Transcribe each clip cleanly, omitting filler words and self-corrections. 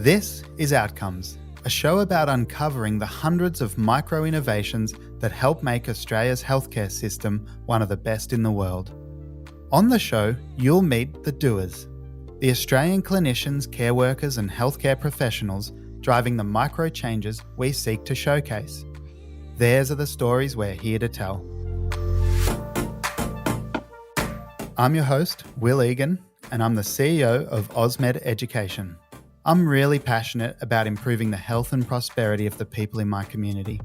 This is Outcomes, a show about uncovering the hundreds of micro-innovations that help make Australia's healthcare system one of the best in the world. On the show, you'll meet the doers, the Australian clinicians, care workers and healthcare professionals driving the micro changes we seek to showcase. Theirs are the stories we're here to tell. I'm your host, Will Egan, and I'm the CEO of AusMed Education. I'm really passionate about improving the health and prosperity of the people in my community.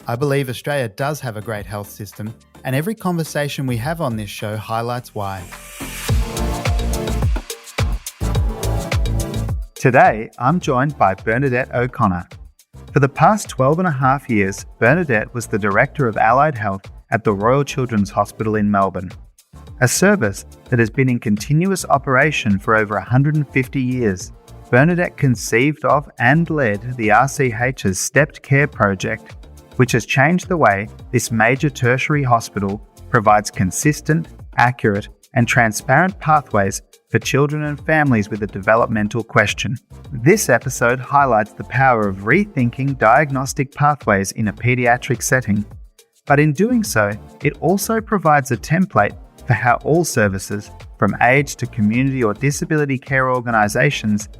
I believe Australia does have a great health system, and every conversation we have on this show highlights why. Today, I'm joined by Bernadette O'Connor. For the past 12 and a half years, Bernadette was the Director of Allied Health at the Royal Children's Hospital in Melbourne, a service that has been in continuous operation for over 150 years. Bernadette conceived of and led the RCH's Stepped Care project, which has changed the way this major tertiary hospital provides consistent, accurate, and transparent pathways for children and families with a developmental question. This episode highlights the power of rethinking diagnostic pathways in a paediatric setting. But in doing so, it also provides a template for how all services, from age to community or disability care organisations,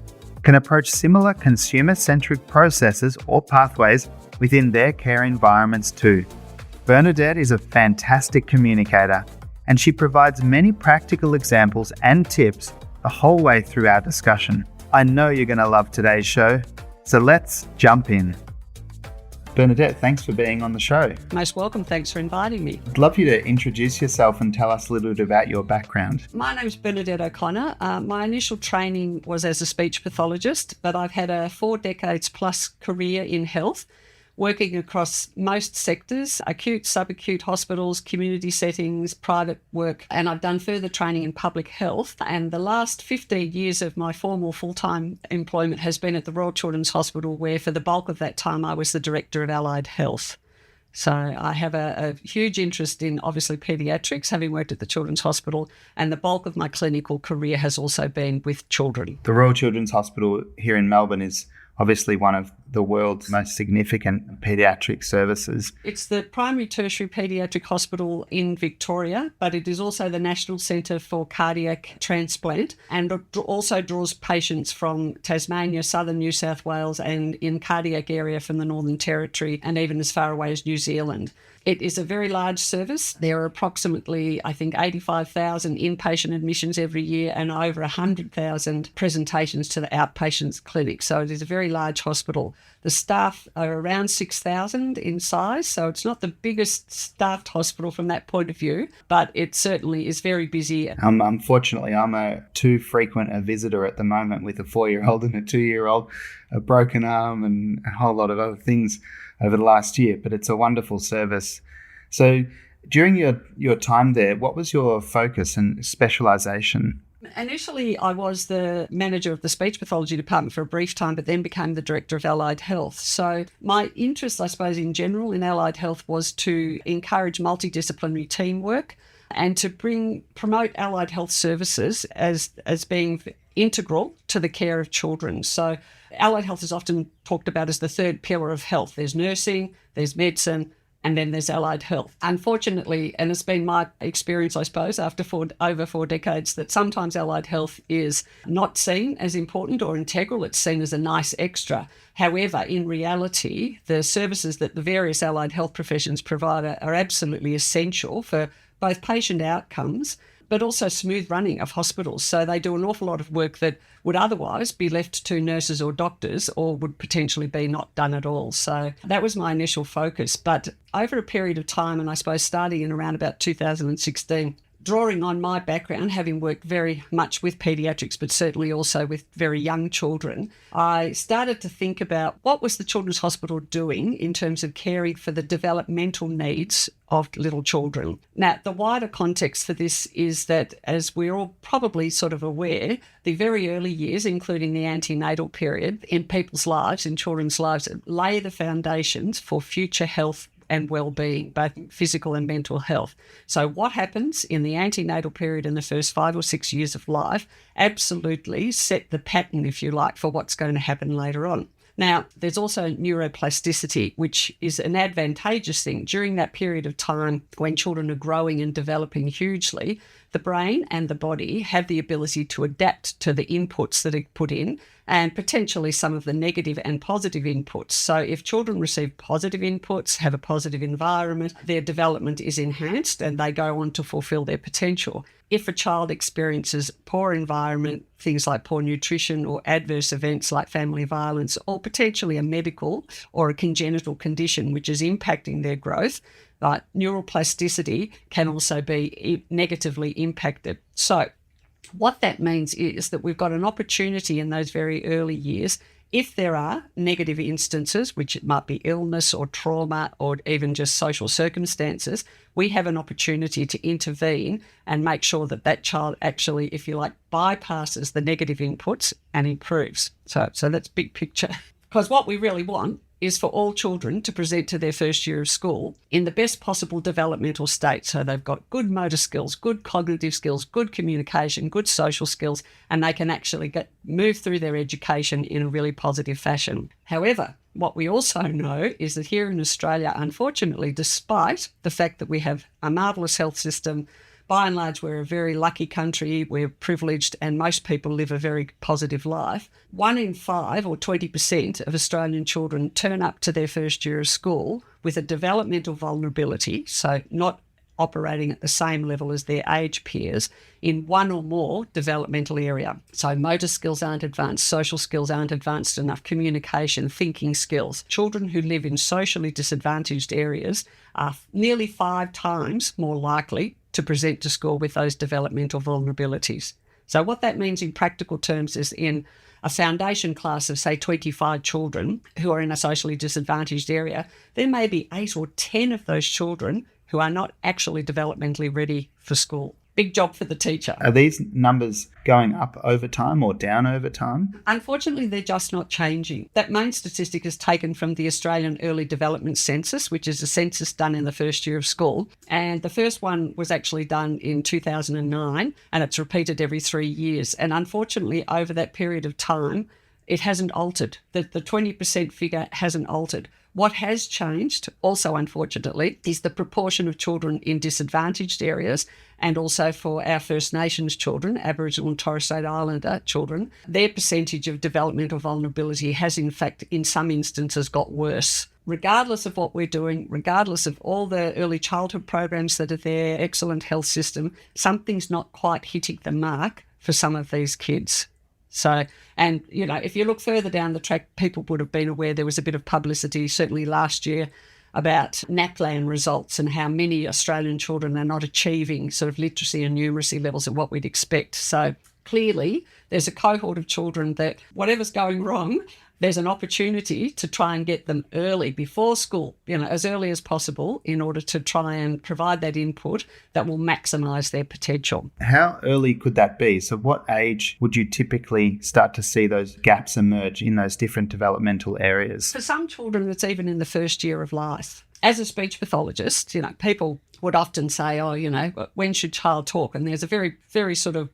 can approach similar consumer-centric processes or pathways within their care environments too. Bernadette is a fantastic communicator, and she provides many practical examples and tips the whole way through our discussion. I know you're going to love today's show, so let's jump in. Bernadette, thanks for being on the show. Most welcome. Thanks for inviting me. I'd love you to introduce yourself and tell us a little bit about your background. My name's Bernadette O'Connor. My initial training was as a speech pathologist, but I've had a 4 decades plus career in health, working across most sectors, acute, subacute hospitals, community settings, private work, and I've done further training in public health. And the last 15 years of my formal full-time employment has been at the Royal Children's Hospital, where for the bulk of that time I was the Director of Allied Health. So I have a huge interest in, obviously, paediatrics, having worked at the Children's Hospital, and the bulk of my clinical career has also been with children. The Royal Children's Hospital here in Melbourne is obviously one of the world's most significant paediatric services. It's the primary tertiary paediatric hospital in Victoria, but it is also the National Centre for Cardiac Transplant, and it also draws patients from Tasmania, southern New South Wales, and in cardiac area from the Northern Territory, and even as far away as New Zealand. It is a very large service. There are approximately, 85,000 inpatient admissions every year and over 100,000 presentations to the outpatients clinic. So it is a very large hospital. The staff are around 6,000 in size, so it's not the biggest staffed hospital from that point of view, but it certainly is very busy. Unfortunately, I'm too frequent a visitor at the moment with a 4-year-old and a 2-year-old, a broken arm and a whole lot of other things over the last year, but it's a wonderful service. So during your time there, what was your focus and specialisation? Initially, I was the manager of the speech pathology department for a brief time, but then became the Director of Allied Health. So my interest, I suppose, in general in allied health was to encourage multidisciplinary teamwork and to promote allied health services as being integral to the care of children. So allied health is often talked about as the third pillar of health. There's nursing, there's medicine, and then there's allied health. Unfortunately, and it's been my experience, I suppose, after over 4 decades, that sometimes allied health is not seen as important or integral. It's seen as a nice extra. However, in reality, the services that the various allied health professions provide are absolutely essential for both patient outcomes but also smooth running of hospitals. So they do an awful lot of work that would otherwise be left to nurses or doctors or would potentially be not done at all. So that was my initial focus. But over a period of time, and I suppose starting in around about 2016, drawing on my background, having worked very much with paediatrics, but certainly also with very young children, I started to think about what was the Children's Hospital doing in terms of caring for the developmental needs of little children. Now, the wider context for this is that, as we're all probably sort of aware, the very early years, including the antenatal period in people's lives, in children's lives, lay the foundations for future health and well-being, both physical and mental health. So what happens in the antenatal period in the first 5 or 6 years of life absolutely set the pattern, if you like, for what's going to happen later on. Now, there's also neuroplasticity, which is an advantageous thing. During that period of time when children are growing and developing hugely, the brain and the body have the ability to adapt to the inputs that are put in and potentially some of the negative and positive inputs. So if children receive positive inputs, have a positive environment, their development is enhanced and they go on to fulfill their potential. If a child experiences poor environment, things like poor nutrition or adverse events like family violence, or potentially a medical or a congenital condition which is impacting their growth, like neuroplasticity can also be negatively impacted. So what that means is that we've got an opportunity in those very early years, if there are negative instances, which it might be illness or trauma or even just social circumstances, we have an opportunity to intervene and make sure that that child actually, if you like, bypasses the negative inputs and improves. So that's big picture. Because what we really want is for all children to present to their first year of school in the best possible developmental state. So they've got good motor skills, good cognitive skills, good communication, good social skills, and they can actually move through their education in a really positive fashion. However, what we also know is that here in Australia, unfortunately, despite the fact that we have a marvellous health system, by and large, we're a very lucky country, we're privileged, and most people live a very positive life. 1 in 5 or 20% of Australian children turn up to their first year of school with a developmental vulnerability, so not operating at the same level as their age peers, in one or more developmental area. So motor skills aren't advanced, social skills aren't advanced enough, communication, thinking skills. Children who live in socially disadvantaged areas are nearly 5 times more likely to present to school with those developmental vulnerabilities. So what that means in practical terms is in a foundation class of, say, 25 children who are in a socially disadvantaged area, there may be 8 or 10 of those children who are not actually developmentally ready for school. Big job for the teacher. Are these numbers going up over time or down over time? Unfortunately, they're just not changing. That main statistic is taken from the Australian Early Development Census, which is a census done in the first year of school. And the first one was actually done in 2009, and it's repeated every 3 years. And unfortunately, over that period of time, it hasn't altered. The 20% figure hasn't altered. What has changed, also unfortunately, is the proportion of children in disadvantaged areas, and also for our First Nations children, Aboriginal and Torres Strait Islander children, their percentage of developmental vulnerability has in fact in some instances got worse. Regardless of what we're doing, regardless of all the early childhood programs that are there, excellent health system, something's not quite hitting the mark for some of these kids. So, and, you know, if you look further down the track, people would have been aware there was a bit of publicity, certainly last year, about NAPLAN results and how many Australian children are not achieving sort of literacy and numeracy levels of what we'd expect. So clearly there's a cohort of children that whatever's going wrong, there's an opportunity to try and get them early, before school, you know, as early as possible, in order to try and provide that input that will maximise their potential. How early could that be? So what age would you typically start to see those gaps emerge in those different developmental areas? For some children, it's even in the first year of life. As a speech pathologist, you know, people would often say, oh, you know, when should child talk? And there's a very, very sort of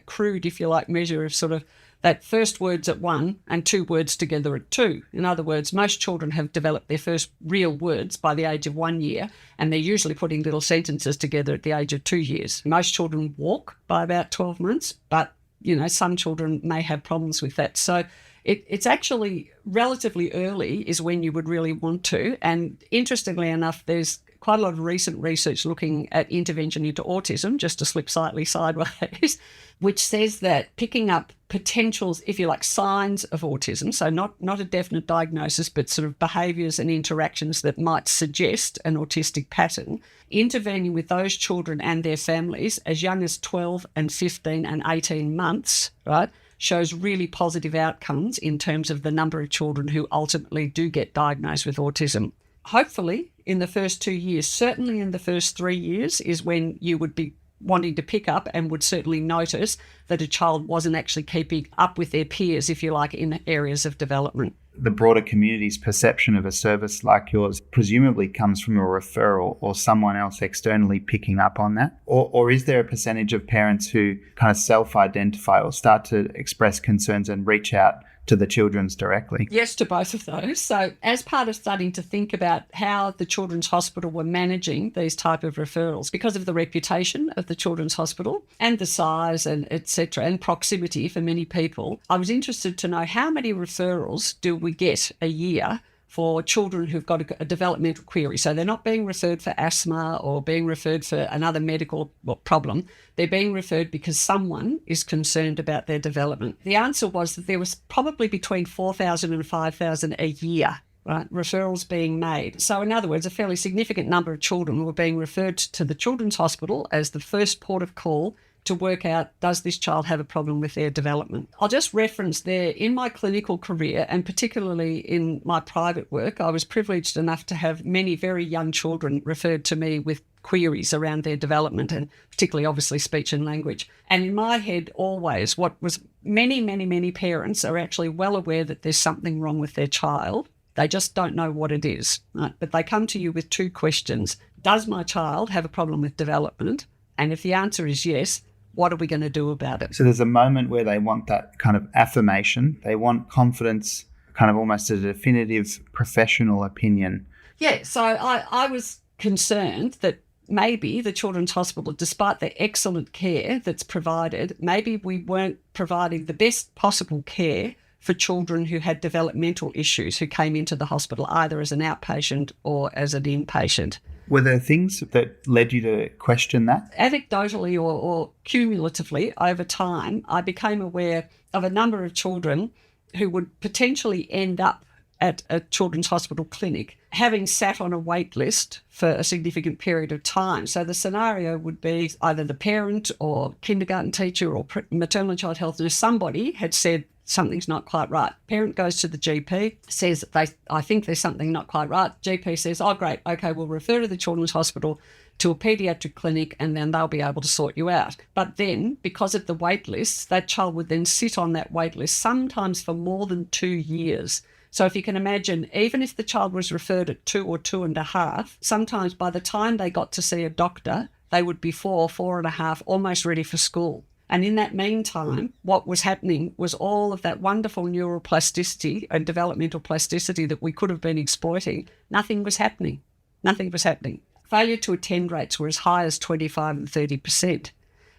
crude, if you like, measure of sort of that first words at 1 and 2 words together at 2. In other words, most children have developed their first real words by the age of 1 year, and they're usually putting little sentences together at the age of 2 years. Most children walk by about 12 months, but, you know, some children may have problems with that. So it's actually relatively early is when you would really want to. And interestingly enough, there's quite a lot of recent research looking at intervention into autism, just to slip slightly sideways, which says that picking up potentials, if you like, signs of autism, so not a definite diagnosis, but sort of behaviours and interactions that might suggest an autistic pattern, intervening with those children and their families as young as 12 and 15 and 18 months, right, shows really positive outcomes in terms of the number of children who ultimately do get diagnosed with autism. Hopefully, in the first 2 years, certainly in the first 3 years, is when you would be wanting to pick up and would certainly notice that a child wasn't actually keeping up with their peers, if you like, in areas of development. the broader community's perception of a service like yours presumably comes from a referral or someone else externally picking up on that? Or is there a percentage of parents who kind of self-identify or start to express concerns and reach out to the children's directly? Yes to both of those. So as part of starting to think about how the Children's Hospital were managing these type of referrals, because of the reputation of the Children's Hospital and the size and et cetera, and proximity for many people, I was interested to know how many referrals do we get a year for children who've got a developmental query. So they're not being referred for asthma or being referred for another medical problem. They're being referred because someone is concerned about their development. The answer was that there was probably between 4,000 and 5,000 a year, right, referrals being made. So in other words, a fairly significant number of children were being referred to the Children's Hospital as the first port of call to work out, does this child have a problem with their development? I'll just reference there, in my clinical career and particularly in my private work, I was privileged enough to have many very young children referred to me with queries around their development and particularly obviously speech and language. And in my head always, what was many parents are actually well aware that there's something wrong with their child. They just don't know what it is, right? But they come to you with two questions. Does my child have a problem with development? And if the answer is yes, what are we going to do about it? So there's a moment where they want that kind of affirmation. They want confidence, kind of almost a definitive professional opinion. Yeah, so I was concerned that maybe the Children's Hospital, despite the excellent care that's provided, maybe we weren't providing the best possible care for children who had developmental issues who came into the hospital either as an outpatient or as an inpatient. Were there things that led you to question that? Anecdotally or cumulatively over time, I became aware of a number of children who would potentially end up at a Children's Hospital clinic having sat on a wait list for a significant period of time. So the scenario would be either the parent or kindergarten teacher or maternal and child health nurse, somebody had said, something's not quite right. Parent goes to the GP, says, I think there's something not quite right. GP says, oh, great, okay, we'll refer to the Children's Hospital to a paediatric clinic and then they'll be able to sort you out. But then, because of the wait lists, that child would then sit on that wait list sometimes for more than 2 years. So if you can imagine, even if the child was referred at 2 or 2.5, sometimes by the time they got to see a doctor, they would be 4.5, almost ready for school. And in that meantime, what was happening was all of that wonderful neuroplasticity and developmental plasticity that we could have been exploiting, nothing was happening. Nothing was happening. Failure to attend rates were as high as 25 and 30%.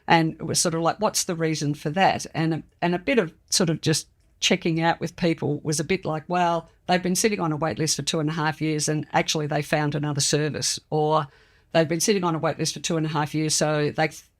And it was sort of like, what's the reason for that? And a bit of sort of just checking out with people was a bit like, well, they've been sitting on a wait list for 2.5 years and actually they found another service. Or they've been sitting on a wait list for 2.5 years, so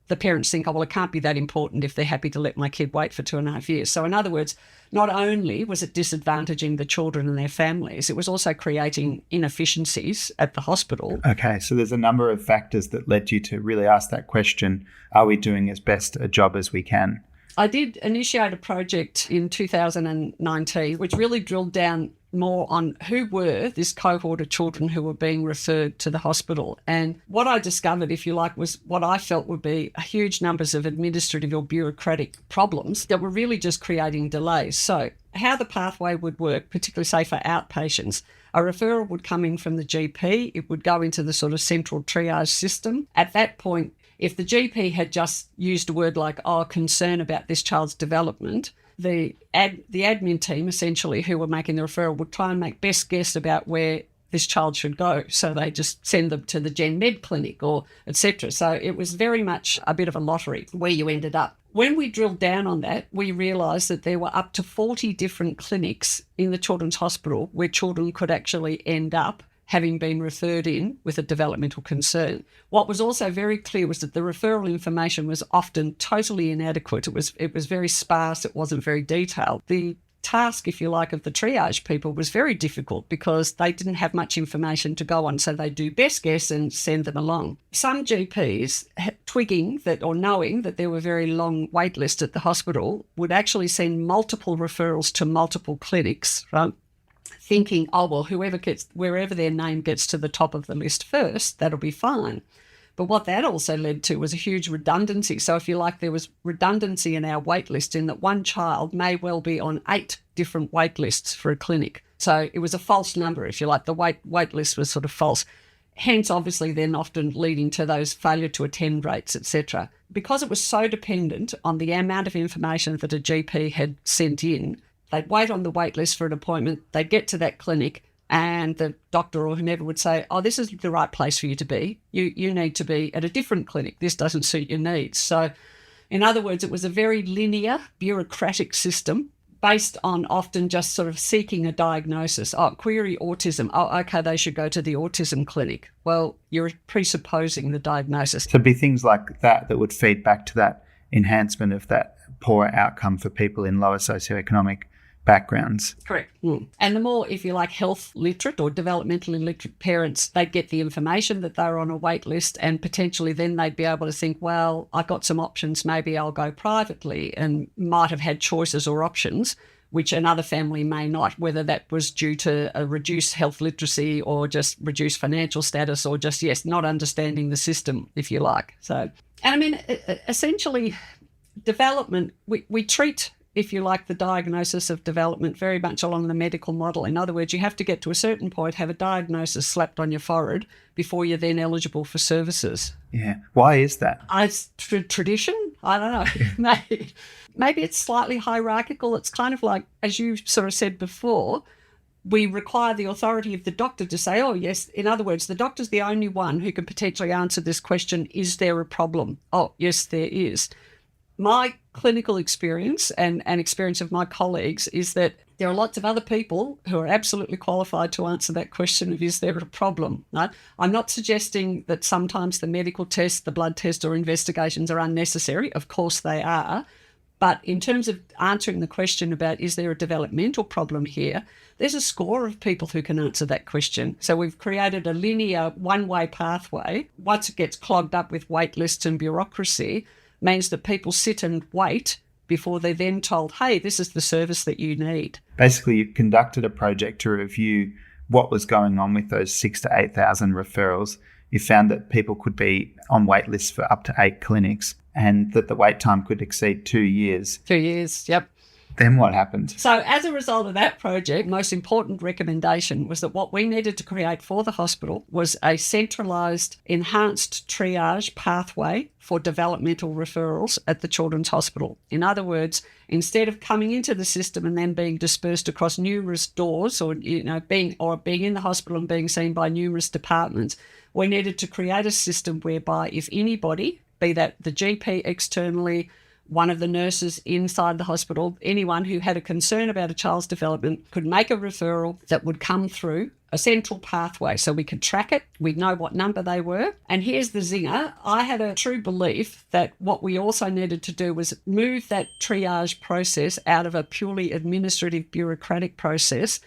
the parents think, oh, well, it can't be that important if they're happy to let my kid wait for 2.5 years. So in other words, not only was it disadvantaging the children and their families, it was also creating inefficiencies at the hospital. Okay, so there's a number of factors that led you to really ask that question, are we doing as best a job as we can? I did initiate a project in 2019, which really drilled down more on who were this cohort of children who were being referred to the hospital. And what I discovered, if you like, was what I felt would be huge numbers of administrative or bureaucratic problems that were really just creating delays. So how the pathway would work, particularly say for outpatients, a referral would come in from the GP, it would go into the sort of central triage system. At that point, if the GP had just used a word like, concern about this child's development, the admin team, essentially, who were making the referral, would try and make best guess about where this child should go. So they just send them to the Gen Med clinic or etc. So it was very much a bit of a lottery where you ended up. When we drilled down on that, we realised that there were up to 40 different clinics in the Children's Hospital where children could actually end up having been referred in with a developmental concern. What was also very clear was that the referral information was often totally inadequate. It was very sparse, it wasn't very detailed. The task, if you like, of the triage people was very difficult because they didn't have much information to go on, so they do best guess and send them along. Some GPs, twigging that or knowing that there were very long wait lists at the hospital, would actually send multiple referrals to multiple clinics, right? Thinking, oh, well, wherever their name gets to the top of the list first, that'll be fine. But what that also led to was a huge redundancy. So if you like, there was redundancy in our wait list in that one child may well be on 8 different wait lists for a clinic So it was a false number, if you like. The wait list was sort of false. Hence, obviously, then often leading to those failure to attend rates, etc. Because it was so dependent on the amount of information that a GP had sent in, they'd wait on the wait list for an appointment, they'd get to that clinic, and the doctor or whomever would say, oh, this is the right place for you to be. You need to be at a different clinic. This doesn't suit your needs. So, in other words, it was a very linear, bureaucratic system based on often just sort of seeking a diagnosis. Oh, query autism. Oh, okay, they should go to the autism clinic. Well, you're presupposing the diagnosis. So it'd be things like that would feed back to that enhancement of that poor outcome for people in lower socioeconomic backgrounds. Correct. And the more, if you like, health literate or developmentally illiterate parents, they'd get the information that they're on a wait list, and potentially then they'd be able to think, well, I've got some options, maybe I'll go privately, and might have had choices or options which another family may not, whether that was due to a reduced health literacy or just reduced financial status or just, yes, not understanding the system, if you like. So, and I mean, essentially, development, we treat, if you like, the diagnosis of development very much along the medical model. In other words, you have to get to a certain point, have a diagnosis slapped on your forehead before you're then eligible for services. Yeah. Why is that? It's tradition. I don't know. Maybe it's slightly hierarchical. It's kind of like, as you sort of said before, we require the authority of the doctor to say, oh, yes. In other words, the doctor's the only one who can potentially answer this question, is there a problem? Oh, yes, there is. My clinical experience and experience of my colleagues is that there are lots of other people who are absolutely qualified to answer that question of, is there a problem? Right? I'm not suggesting that sometimes the medical test, the blood test or investigations are unnecessary. Of course they are. But in terms of answering the question about, is there a developmental problem here, there's a score of people who can answer that question. So we've created a linear one-way pathway. Once it gets clogged up with wait lists and bureaucracy, means that people sit and wait before they're then told, hey, this is the service that you need. Basically, you conducted a project to review what was going on with those 6,000 to 8,000 referrals. You found that people could be on wait lists for up to 8 clinics and that the wait time could exceed 2 years. 2 years, yep. Then what happened? So as a result of that project, most important recommendation was that what we needed to create for the hospital was a centralised, enhanced triage pathway for developmental referrals at the Children's Hospital. In other words, instead of coming into the system and then being dispersed across numerous doors or, being in the hospital and being seen by numerous departments, we needed to create a system whereby if anybody, be that the GP externally, one of the nurses inside the hospital, anyone who had a concern about a child's development could make a referral that would come through a central pathway so we could track it, we'd know what number they were. And here's the zinger. I had a true belief that what we also needed to do was move that triage process out of a purely administrative bureaucratic process,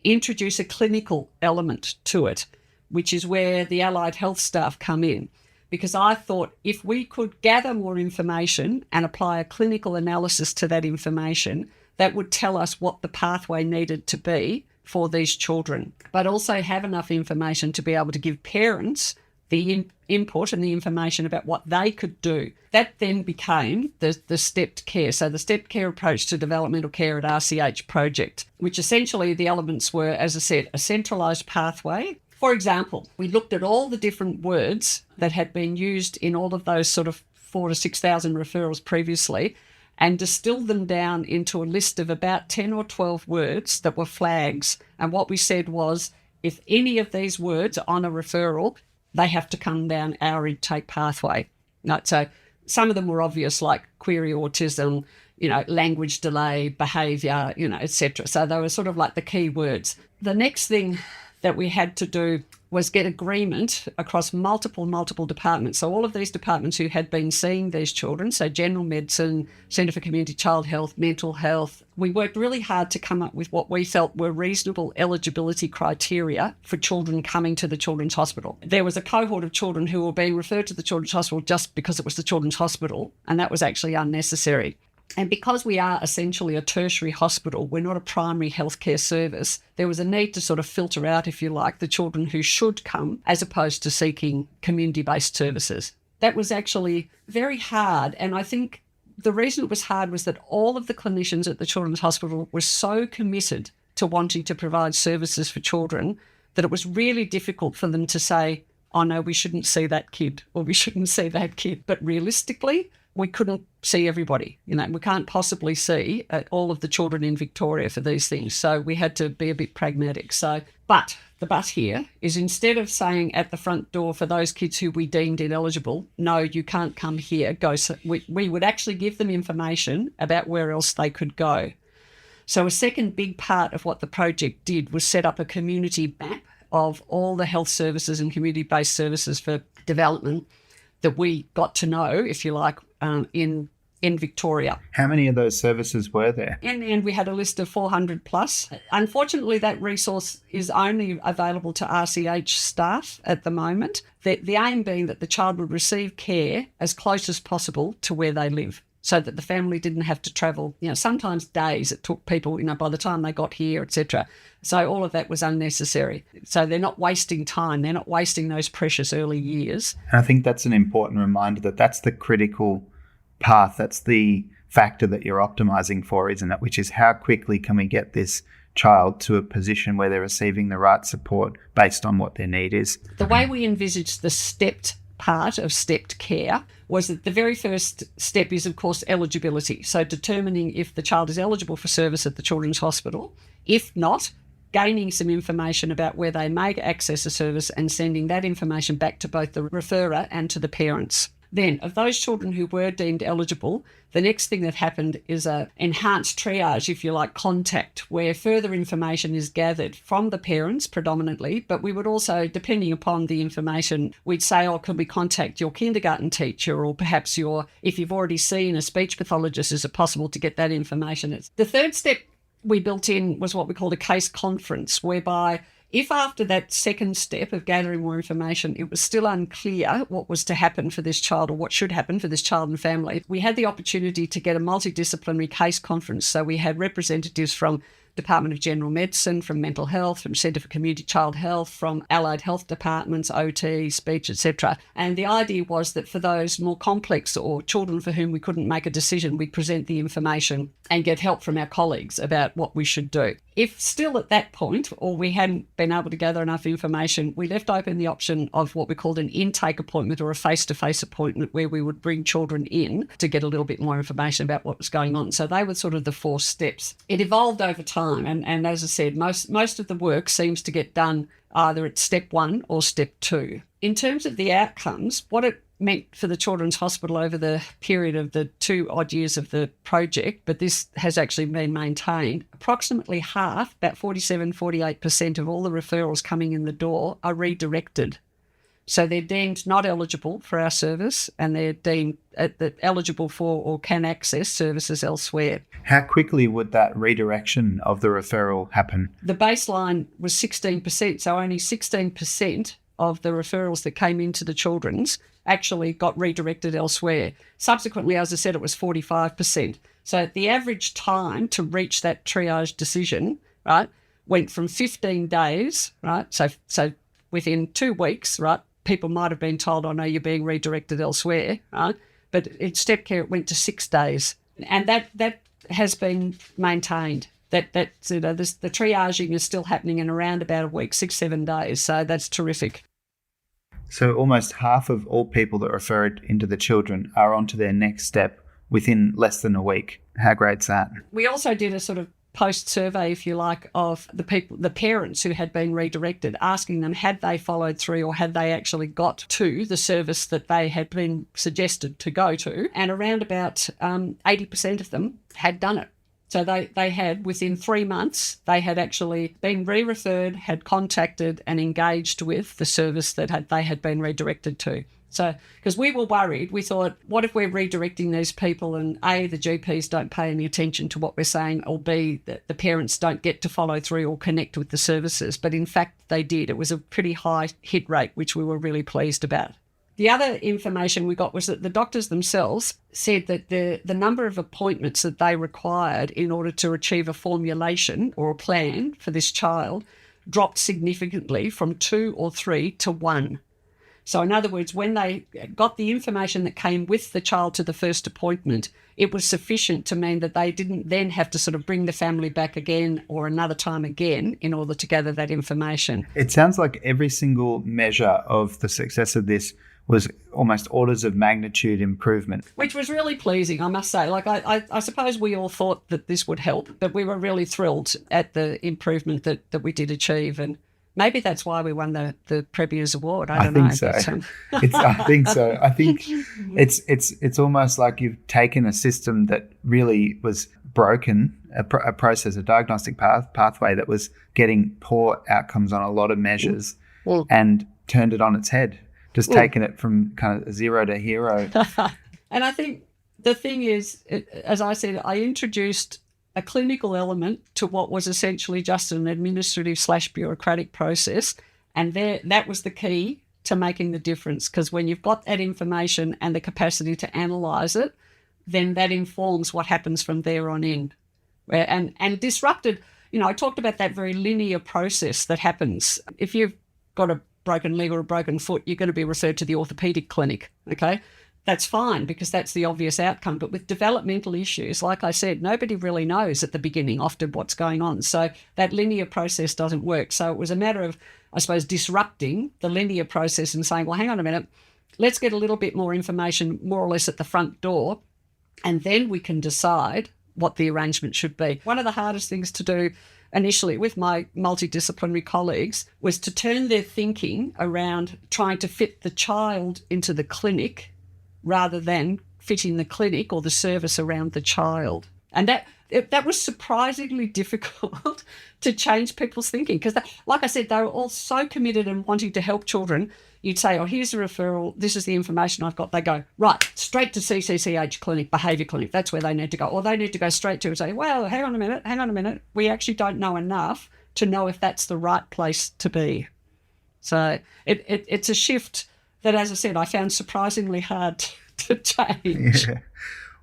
introduce a clinical element to it, which is where the allied health staff come in. Because I thought if we could gather more information and apply a clinical analysis to that information, that would tell us what the pathway needed to be for these children, but also have enough information to be able to give parents the input and the information about what they could do. That then became the stepped care. So the stepped care approach to developmental care at RCH project, which essentially the elements were, as I said, a centralised pathway. For example, we looked at all the different words that had been used in all of those sort of 4,000 to 6,000 referrals previously and distilled them down into a list of about 10 or 12 words that were flags. And what we said was, if any of these words are on a referral, they have to come down our intake pathway. So some of them were obvious, like query autism, language delay, behaviour, etc. So they were sort of like the key words. The next thing that we had to do was get agreement across multiple departments. So all of these departments who had been seeing these children, so general medicine, Centre for Community Child Health, mental health, we worked really hard to come up with what we felt were reasonable eligibility criteria for children coming to the Children's Hospital. There was a cohort of children who were being referred to the Children's Hospital just because it was the Children's Hospital, and that was actually unnecessary. And because we are essentially a tertiary hospital, we're not a primary healthcare service, there was a need to sort of filter out, if you like, the children who should come as opposed to seeking community-based services. That was actually very hard. And I think the reason it was hard was that all of the clinicians at the Children's Hospital were so committed to wanting to provide services for children that it was really difficult for them to say, oh no, we shouldn't see that kid or we shouldn't see that kid. But realistically, we couldn't see everybody. We can't possibly see all of the children in Victoria for these things. So we had to be a bit pragmatic. But the but here is, instead of saying at the front door for those kids who we deemed ineligible, no, you can't come here, go. So we would actually give them information about where else they could go. So a second big part of what the project did was set up a community map of all the health services and community-based services for development that we got to know, if you like, in Victoria. How many of those services were there? In the end, we had a list of 400 plus. Unfortunately, that resource is only available to RCH staff at the moment. The aim being that the child would receive care as close as possible to where they live, so that the family didn't have to travel, sometimes days it took people, by the time they got here, etc. So all of that was unnecessary. So they're not wasting time. They're not wasting those precious early years. And I think that's an important reminder that that's the critical path. That's the factor that you're optimizing for, isn't it? Which is, how quickly can we get this child to a position where they're receiving the right support based on what their need is? The way we envisaged the stepped part of stepped care was that the very first step is, of course, eligibility. So determining if the child is eligible for service at the Children's Hospital. If not, gaining some information about where they may access a service and sending that information back to both the referrer and to the parents. Then, of those children who were deemed eligible, the next thing that happened is a enhanced triage, if you like, contact, where further information is gathered from the parents predominantly, but we would also, depending upon the information, we'd say, oh, can we contact your kindergarten teacher, or perhaps if you've already seen a speech pathologist, is it possible to get that information? The third step we built in was what we called a case conference, whereby if after that second step of gathering more information, it was still unclear what was to happen for this child or what should happen for this child and family, we had the opportunity to get a multidisciplinary case conference. So we had representatives from Department of General Medicine, from Mental Health, from Centre for Community Child Health, from allied health departments, OT, speech, etc. And the idea was that for those more complex or children for whom we couldn't make a decision, we'd present the information and get help from our colleagues about what we should do. If still at that point, or we hadn't been able to gather enough information, we left open the option of what we called an intake appointment or a face-to-face appointment, where we would bring children in to get a little bit more information about what was going on. So they were sort of the 4 steps. It evolved over time, and as I said, most of the work seems to get done either at step 1 or step 2. In terms of the outcomes, what it meant for the Children's Hospital over the period of the 2 odd years of the project, but this has actually been maintained, approximately half, about 47-48% of all the referrals coming in the door are redirected. So they're deemed not eligible for our service, and they're deemed eligible for or can access services elsewhere. How quickly would that redirection of the referral happen? The baseline was 16%, so only 16% of the referrals that came into the Children's actually got redirected elsewhere. Subsequently, as I said, it was 45%. So the average time to reach that triage decision, right, went from 15 days, right? So within 2 weeks, right, people might have been told, oh no, you're being redirected elsewhere, right? But in step care, it went to 6 days. And that has been maintained. The triaging is still happening in around about a week, 6-7 days. So that's terrific. So almost half of all people that referred into the children are on to their next step within less than a week. How great's that? We also did a sort of post-survey, if you like, of the parents who had been redirected, asking them had they followed through or had they actually got to the service that they had been suggested to go to. And around about 80% of them had done it. So they had, within 3 months, they had actually been re-referred, had contacted and engaged with the service that they had been redirected to. So, because we were worried, we thought, what if we're redirecting these people and A, the GPs don't pay any attention to what we're saying, or B, that the parents don't get to follow through or connect with the services. But in fact, they did. It was a pretty high hit rate, which we were really pleased about. The other information we got was that the doctors themselves said that the number of appointments that they required in order to achieve a formulation or a plan for this child dropped significantly from 2 or 3 to 1. So in other words, when they got the information that came with the child to the first appointment, it was sufficient to mean that they didn't then have to sort of bring the family back again or another time again in order to gather that information. It sounds like every single measure of the success of this was almost orders of magnitude improvement. Which was really pleasing, I must say. Like, I suppose we all thought that this would help, but we were really thrilled at the improvement that we did achieve. And maybe that's why we won the Premier's Award. I don't know. So. But, I think so. I think it's almost like you've taken a system that really was broken, a process, a diagnostic pathway that was getting poor outcomes on a lot of measures, and turned it on its head. Just taking it from kind of zero to hero. And I think the thing is, as I said, I introduced a clinical element to what was essentially just an administrative/bureaucratic process. And that was the key to making the difference, because when you've got that information and the capacity to analyse it, then that informs what happens from there on in. And disrupted, I talked about that very linear process that happens. If you've got a broken leg or a broken foot, you're going to be referred to the orthopaedic clinic, okay? That's fine because that's the obvious outcome. But with developmental issues, like I said, nobody really knows at the beginning often what's going on. So that linear process doesn't work. So it was a matter of, I suppose, disrupting the linear process and saying, well, hang on a minute, let's get a little bit more information more or less at the front door, and then we can decide what the arrangement should be. One of the hardest things to do initially with my multidisciplinary colleagues was to turn their thinking around trying to fit the child into the clinic rather than fitting the clinic or the service around the child. And that was surprisingly difficult to change people's thinking because, like I said, they were all so committed and wanting to help children. You'd say, oh, here's a referral, this is the information I've got. They go, right, straight to CCCH clinic, behaviour clinic. That's where they need to go. Or they need to go straight to and say, well, hang on a minute. We actually don't know enough to know if that's the right place to be. So it's a shift that, as I said, I found surprisingly hard to change. Yeah.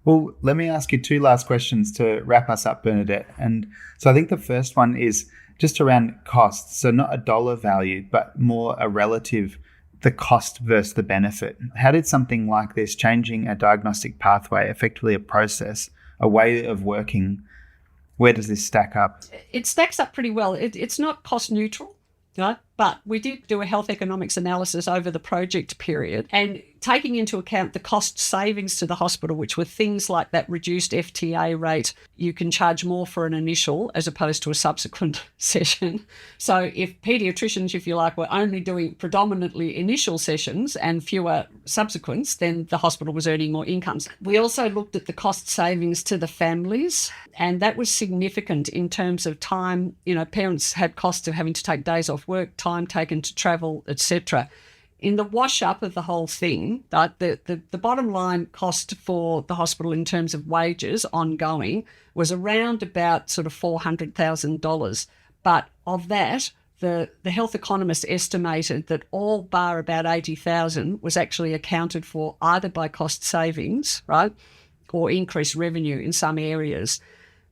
Well, let me ask you two last questions to wrap us up, Bernadette. And so I think the first one is just around costs. So not a dollar value, but more a relative, the cost versus the benefit. How did something like this, changing a diagnostic pathway, effectively a process, a way of working, where does this stack up? It stacks up pretty well. It's not cost neutral, right? But we did do a health economics analysis over the project period, and taking into account the cost savings to the hospital, which were things like that reduced FTA rate, you can charge more for an initial as opposed to a subsequent session. So if paediatricians, if you like, were only doing predominantly initial sessions and fewer subsequents, then the hospital was earning more incomes. We also looked at the cost savings to the families, and that was significant in terms of time. Parents had costs of having to take days off work, time taken to travel, etc. In the wash up of the whole thing, the bottom line cost for the hospital in terms of wages ongoing was around about sort of $400,000. But of that, the health economist estimated that all bar about $80,000 was actually accounted for either by cost savings, right, or increased revenue in some areas.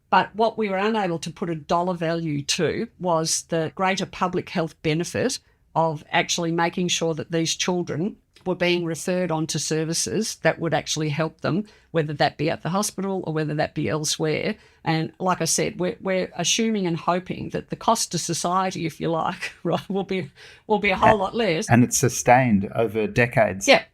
But what we were unable to put a dollar value to was the greater public health benefit of actually making sure that these children were being referred on to services that would actually help them, whether that be at the hospital or whether that be elsewhere. And like I said, we're assuming and hoping that the cost to society, if you like, right, will be a whole lot less. And it's sustained over decades. Yeah.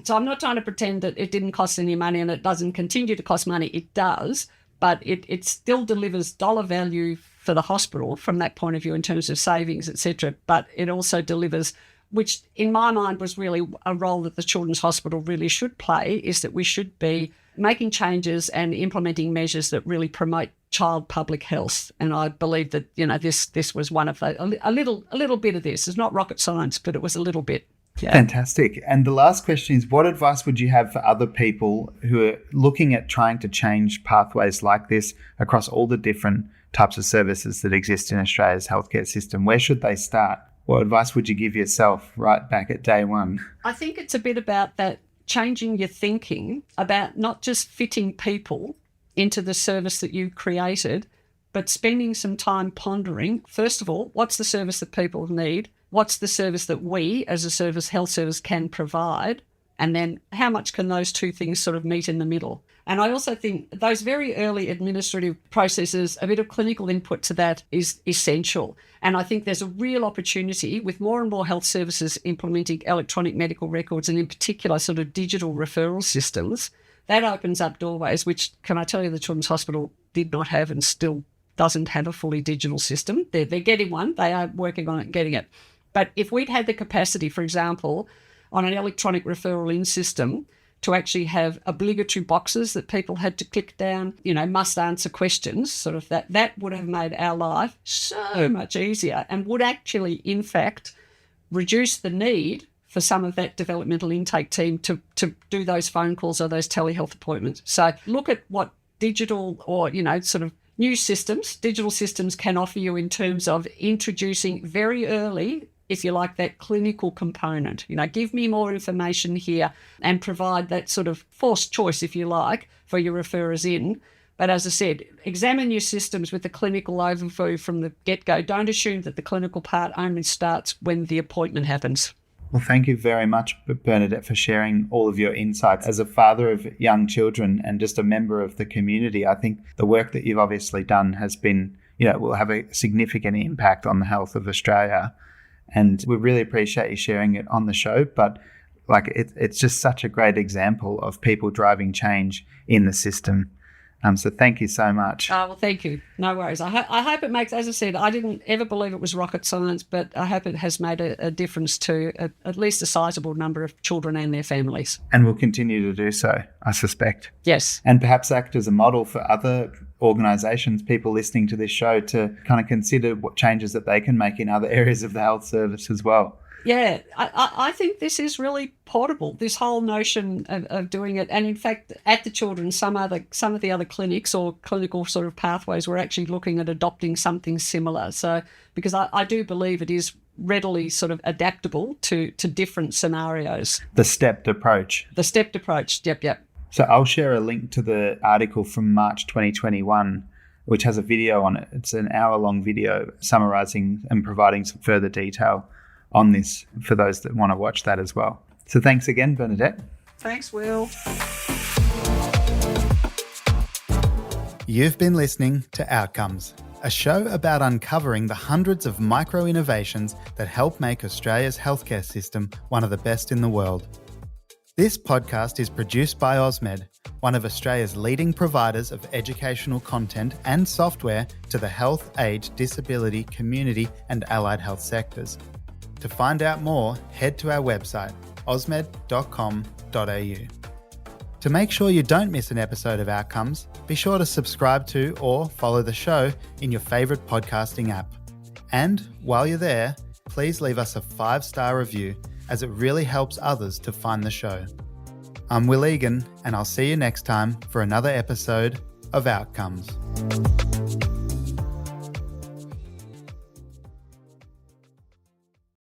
So I'm not trying to pretend that it didn't cost any money and it doesn't continue to cost money. It does. But it still delivers dollar value for the hospital from that point of view in terms of savings, etc. But it also delivers, which in my mind was really a role that the Children's Hospital really should play, is that we should be making changes and implementing measures that really promote child public health. And I believe that this was one of those. A little bit of this. It's not rocket science, but it was a little bit. Yeah. Fantastic. And the last question is, what advice would you have for other people who are looking at trying to change pathways like this across all the different types of services that exist in Australia's healthcare system? Where should they start? What advice would you give yourself right back at day one? I think it's a bit about that, changing your thinking about not just fitting people into the service that you created, but spending some time pondering, first of all, what's the service that people need? what's the service that we as a health service can provide, and then how much can those two things sort of meet in the middle. And I also think those very early administrative processes, a bit of clinical input to that is essential. And I think there's a real opportunity with more and more health services implementing electronic medical records, and in particular sort of digital referral systems. That opens up doorways, which, can I tell you, the Children's Hospital did not have and still doesn't have a fully digital system. They're getting one. They are working on it and getting it. But if we'd had the capacity, for example, on an electronic referral in system to actually have obligatory boxes that people had to click down, must answer questions, sort of that would have made our life so much easier and would actually, in fact, reduce the need for some of that developmental intake team to do those phone calls or those telehealth appointments. So look at what digital or, sort of new systems, digital systems can offer you in terms of introducing very early, if you like, that clinical component. Give me more information here and provide that sort of forced choice, if you like, for your referrers in. But as I said, examine your systems with the clinical overview from the get-go. Don't assume that the clinical part only starts when the appointment happens. Well, thank you very much, Bernadette, for sharing all of your insights. As a father of young children and just a member of the community, I think the work that you've obviously done has been, will have a significant impact on the health of Australia. And we really appreciate you sharing it on the show. But it's just such a great example of people driving change in the system. So thank you so much. Oh, well, thank you. No worries. I hope it makes, as I said, I didn't ever believe it was rocket science, but I hope it has made a difference to at least a sizable number of children and their families. And will continue to do so, I suspect. Yes. And perhaps act as a model for other organisations, people listening to this show, to kind of consider what changes that they can make in other areas of the health service as well. Yeah, I think this is really portable, this whole notion of doing it. And in fact, at the Children, some of the other clinics or clinical sort of pathways were actually looking at adopting something similar. So, because I do believe it is readily sort of adaptable to different scenarios. The stepped approach. Yep. So I'll share a link to the article from March 2021, which has a video on it. It's an hour-long video summarising and providing some further detail on this for those that want to watch that as well. So thanks again, Bernadette. Thanks, Will. You've been listening to Outcomes, a show about uncovering the hundreds of micro-innovations that help make Australia's healthcare system one of the best in the world. This podcast is produced by AusMed, one of Australia's leading providers of educational content and software to the health, aged, disability, community and allied health sectors. To find out more, head to our website, ausmed.com.au. To make sure you don't miss an episode of Outcomes, be sure to subscribe to or follow the show in your favourite podcasting app. And while you're there, please leave us a 5-star review, as it really helps others to find the show. I'm Will Egan, and I'll see you next time for another episode of Outcomes.